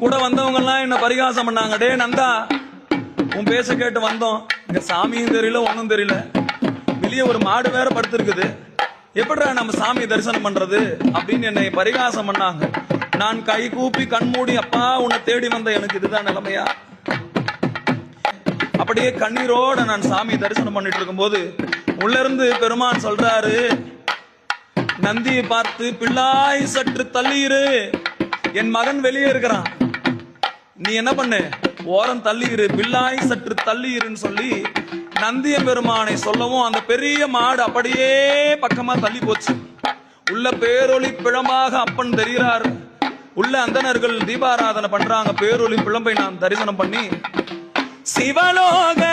கூட வந்தவங்க எல்லாம் என்ன பரிகாசம் பண்ணாங்க. டே நந்தா, உன் பேச கேட்டு வந்தோம், இங்க சாமியும் தெரியல ஒன்னும் தெரியல, வெளியே ஒரு மாடு வேற படுத்திருக்குது, எப்படிடா நம்ம சாமி தரிசனம் பண்றது அப்படின்னு என்னை பரிகாசம் பண்ணாங்க. நான் கை கூப்பி கண்மூடி, அப்பா உன்னை தேடி வந்த எனக்கு இதுதான் நிலைமையா? அப்படியே கண்ணீரோட நான் சாமி தரிசனம் பண்ணிட்டு இருக்கும் போது உள்ள இருந்து பெருமான் சொல்றாரு, நந்தியை பார்த்து, பிள்ளாய் சற்று தள்ளியிரு, என் மகன் வெளியே இருக்கிறான், நீ என்ன பண்ணு, ஓரம் தள்ளியிரு, பிள்ளாய் சற்று தள்ளியிருன்னு சொல்லி நந்திய பெருமானை சொல்லவும் அந்த பெரிய மாடு அப்படியே பக்கமா தள்ளி போச்சு. உள்ள பேரொளி பிழம்பாக அப்பன் தெரிகிறார். உள்ள அந்தணர்கள் தீபாராதனை பண்றாங்க. பேரொளி பிழம்பை நான் தரிசனம் பண்ணி, சிவலோக